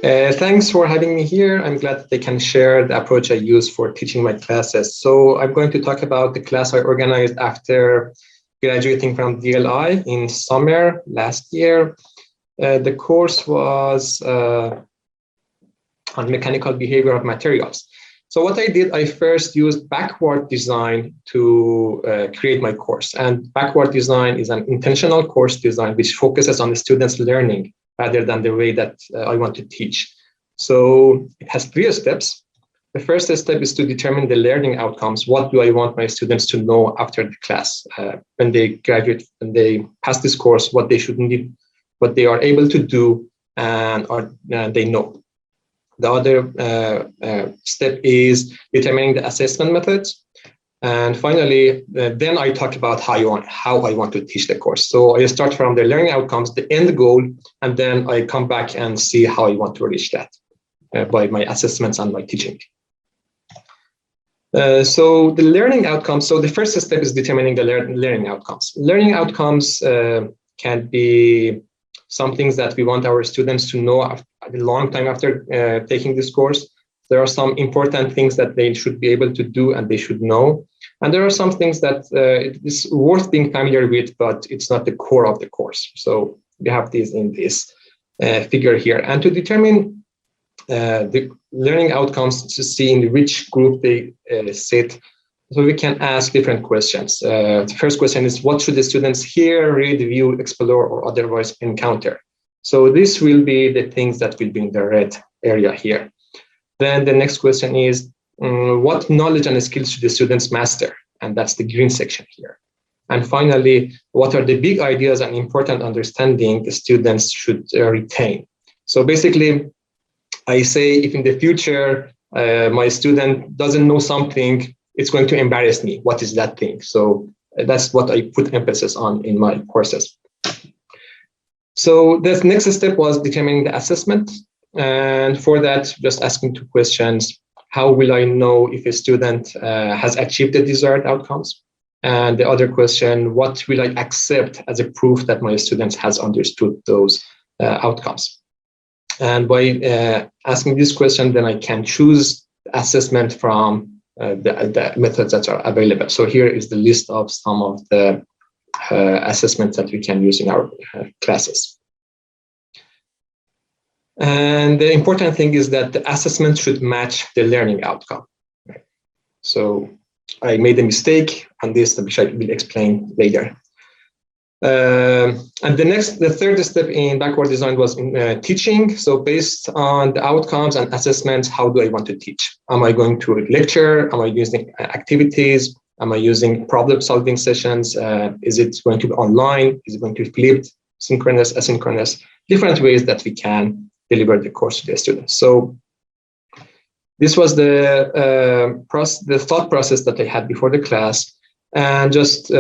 Thanks for having me here. I'm glad that I can share the approach I use for teaching my classes. So I'm going to talk about the class I organized after graduating from DLI in summer last year. The course was on mechanical behavior of materials. So what I did, I first used backward design to create my course. And backward design is an intentional course design which focuses on the students' learning rather than the way that I want to teach. So it has 3 steps. The first step is to determine the learning outcomes. What do I want my students to know after the class? When they graduate, when they pass this course, what they should need, what they are able to do, and they know. The other step is determining the assessment methods. And finally, then I talk about how I want to teach the course. So I start from the learning outcomes, the end goal, and then I come back and see how I want to reach that by my assessments and my teaching. So the learning outcomes, so the first step is determining the learning outcomes. Learning outcomes can be some things that we want our students to know a long time after taking this course. There are some important things that they should be able to do and they should know. And there are some things that it is worth being familiar with, but it's not the core of the course. So we have these in this figure here. And to determine the learning outcomes, to see in which group they sit, so we can ask different questions. The first question is, what should the students hear, read, view, explore, or otherwise encounter? So this will be the things that will be in the red area here. Then the next question is, what knowledge and skills should the students master? And that's the green section here. And finally, what are the big ideas and important understanding the students should retain? So basically, I say if in the future my student doesn't know something, it's going to embarrass me. What is that thing? So that's what I put emphasis on in my courses. So the next step was determining the assessment. And for that, just asking 2 questions. How will I know if a student has achieved the desired outcomes? And the other question, what will I accept as a proof that my students has understood those outcomes? And by asking this question, then I can choose assessment from the methods that are available. So here is the list of some of the assessments that we can use in our classes. And the important thing is that the assessment should match the learning outcome. So I made a mistake on this, which I will explain later. And the third step in backward design was in teaching. So based on the outcomes and assessments, how do I want to teach? Am I going to lecture? Am I using activities? Am I using problem-solving sessions? Is it going to be online? Is it going to be flipped, synchronous, asynchronous? Different ways that we can deliver the course to the students. So this was the thought process that I had before the class, and just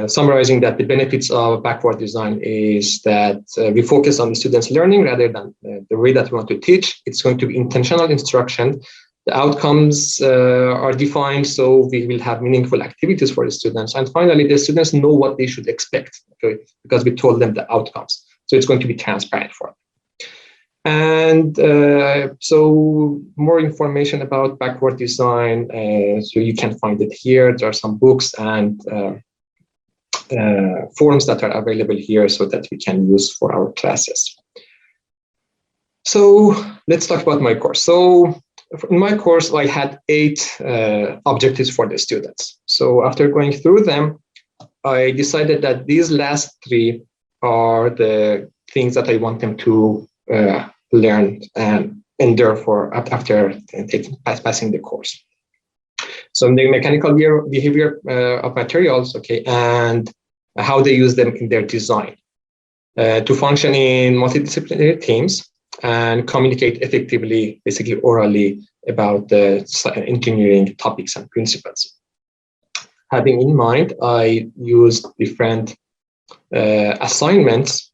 summarizing that the benefits of backward design is that we focus on the students' learning rather than the way that we want to teach. It's going to be intentional instruction. The outcomes are defined, so we will have meaningful activities for the students. And finally, the students know what they should expect, okay, because we told them the outcomes. So it's going to be transparent for them. And so more information about backward design, so you can find it here. There are some books and forms that are available here so that we can use for our classes. So let's talk about my course. So in my course, I had 8 objectives for the students. So after going through them, I decided that these last 3 are the things that I want them to learn and endure for after passing the course. So the mechanical behavior of materials, okay, and how they use them in their design, to function in multidisciplinary teams and communicate effectively, basically orally, about the engineering topics and principles. Having in mind, I used different assignments.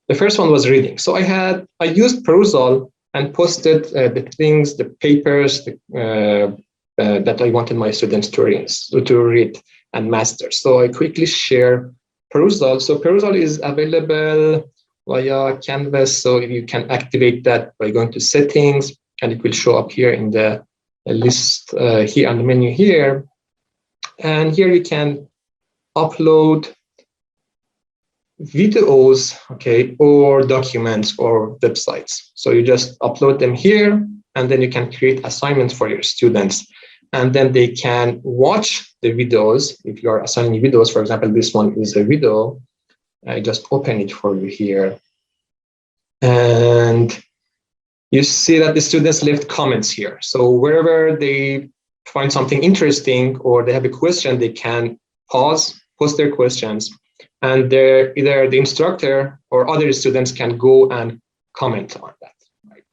The first one was reading. So I used Perusall and posted the things, the papers that I wanted my students to read and master. So I quickly share Perusall. So Perusall is available via Canvas. So you can activate that by going to settings, and it will show up here in the list here on the menu here. And here you can upload videos, okay, or documents or websites. So you just upload them here, and then you can create assignments for your students. And then they can watch the videos. If you are assigning videos, for example, this one is a video. I just open it for you here. And you see that the students left comments here. So wherever they find something interesting or they have a question, they can pause, post their questions, and either the instructor or other students can go and comment on that. Right?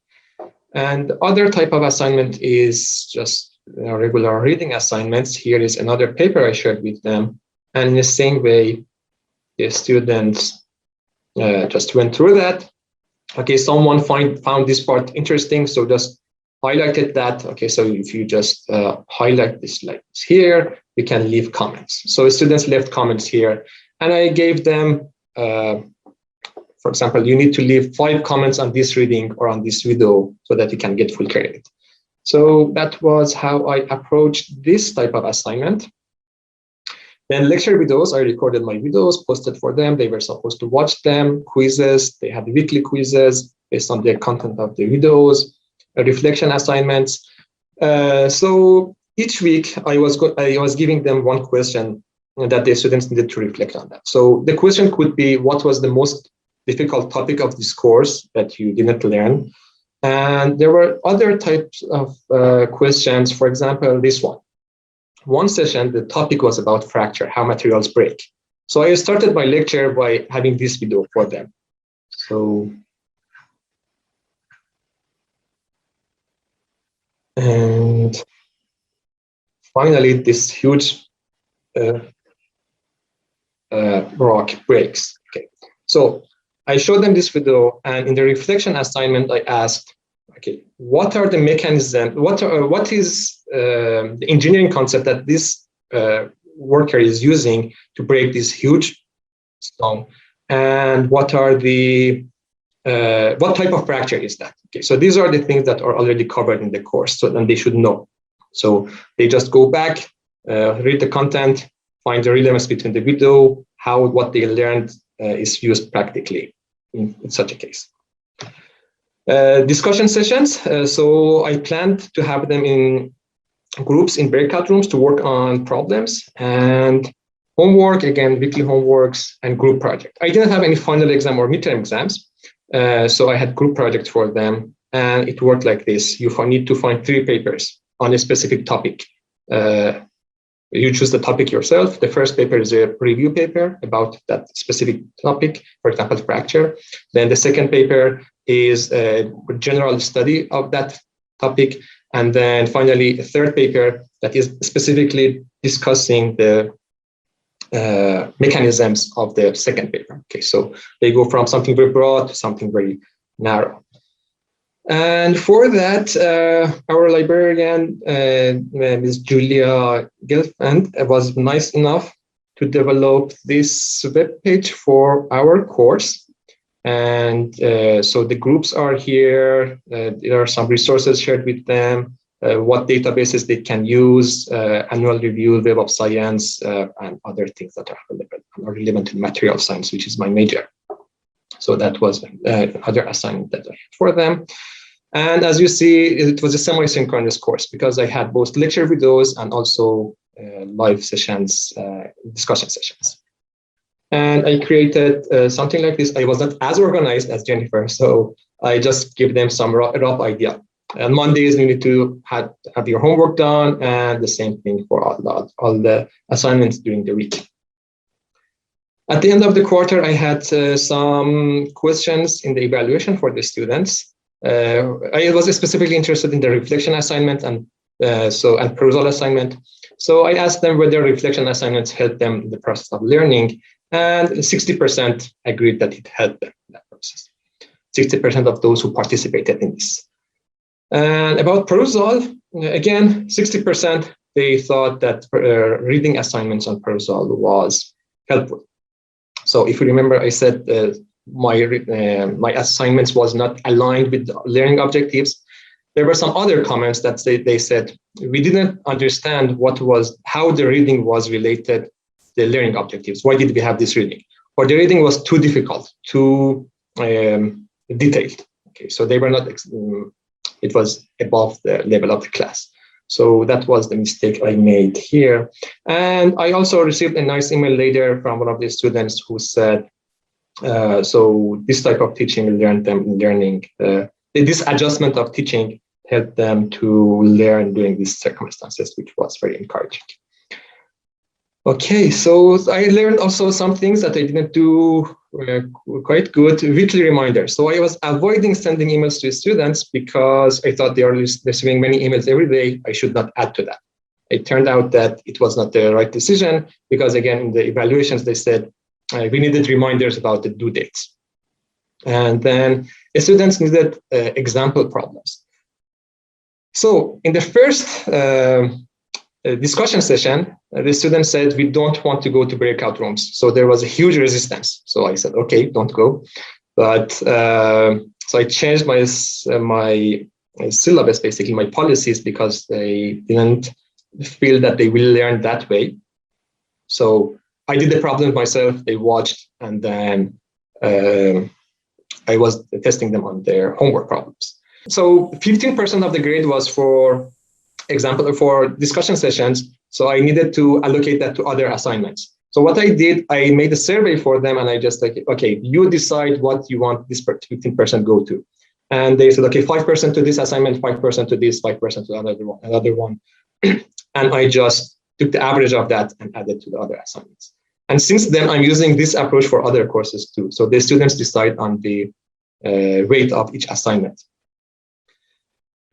And other type of assignment is just regular reading assignments. Here is another paper I shared with them. And in the same way, the students just went through that. Okay, someone found this part interesting, so just highlighted that. Okay, so if you just highlight this like this here, you can leave comments. So students left comments here, and I gave them, for example, you need to leave 5 comments on this reading or on this video so that you can get full credit. So that was how I approached this type of assignment. Then lecture videos, I recorded my videos, posted for them. They were supposed to watch them. Quizzes, they had weekly quizzes based on the content of the videos, reflection assignments. So each week I was giving them one question that the students needed to reflect on that. So the question could be, what was the most difficult topic of this course that you didn't learn? And there were other types of questions. For example, this one. One session, the topic was about fracture, how materials break. So I started my lecture by having this video for them. So, and finally, this huge rock breaks. Okay, so I showed them this video, and in the reflection assignment, I asked, okay, what are the mechanisms? What is the engineering concept that this worker is using to break this huge stone? And what are the what type of fracture is that? Okay, so these are the things that are already covered in the course, so then they should know. So they just go back, read the content, find the relevance between the video, how what they learned is used practically in such a case. Discussion sessions. So I planned to have them in groups in breakout rooms to work on problems, and homework, again, weekly homeworks and group project. I didn't have any final exam or midterm exams, so I had group projects for them, and it worked like this. You need to find 3 papers on a specific topic. You choose the topic yourself. The first paper is a review paper about that specific topic, for example, fracture. Then the second paper is a general study of that topic. And then finally, a third paper that is specifically discussing the mechanisms of the second paper. Okay, so they go from something very broad to something very narrow. And for that, our librarian, Ms. Julia Gelfand, was nice enough to develop this web page for our course. And so the groups are here. There are some resources shared with them, what databases they can use, annual review, Web of Science, and other things that are relevant to material science, which is my major. So that was another assignment that I had for them. And as you see, it was a semi-synchronous course because I had both lecture videos and also live sessions, discussion sessions. And I created something like this. I was not as organized as Jennifer, so I just give them some rough idea. And Mondays, you need to have your homework done, and the same thing for all the assignments during the week. At the end of the quarter, I had some questions in the evaluation for the students. I was specifically interested in the reflection assignment and proposal assignment. So I asked them whether reflection assignments helped them in the process of learning, and 60% agreed that it helped them in that process. 60% of those who participated in this. And about proposal, again, 60% they thought that reading assignments on proposal was helpful. So if you remember, I said my assignments was not aligned with the learning objectives. There were some other comments that they said we didn't understand how the reading was related to the learning objectives. Why did we have this reading? Or the reading was too difficult, too detailed. Okay, so they were not. It was above the level of the class. So that was the mistake I made here. And I also received a nice email later from one of the students who said, so this type of teaching this adjustment of teaching helped them to learn during these circumstances, which was very encouraging. Okay, so I learned also some things that I didn't do quite good. Weekly reminders. So I was avoiding sending emails to students because I thought they are receiving many emails every day. I should not add to that. It turned out that it was not the right decision because, again, in the evaluations, they said we needed reminders about the due dates. And then the students needed example problems. So in the first discussion session, the student said, we don't want to go to breakout rooms. So there was a huge resistance. So I said, okay, don't go. But so I changed my syllabus, basically my policies, because they didn't feel that they will learn that way. So I did the problem myself. They watched, and then I was testing them on their homework problems. So 15% of the grade was for discussion sessions. So I needed to allocate that to other assignments. So what I did, I made a survey for them, and I just like, okay, you decide what you want this 15% go to. And they said, okay, 5% to this assignment, 5% to this, 5% to another one. And I just took the average of that and added to the other assignments. And since then, I'm using this approach for other courses too. So the students decide on the weight of each assignment.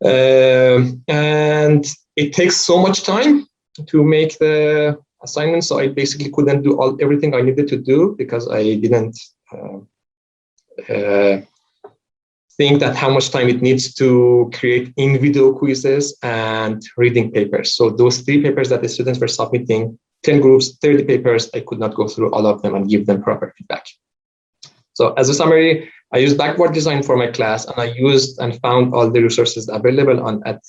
And it takes so much time to make the assignment, so I basically couldn't do everything I needed to do because I didn't think that how much time it needs to create in-video quizzes and reading papers. So those 3 papers that the students were submitting, 10 groups, 30 papers, I could not go through all of them and give them proper feedback. So as a summary, I used Blackboard Design for my class, and I used and found all the resources available at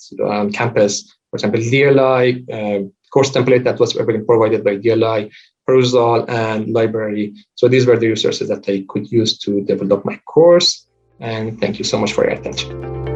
campus. For example, DLI, course template that was provided by DLI, Perusall, and library. So these were the resources that I could use to develop my course. And thank you so much for your attention.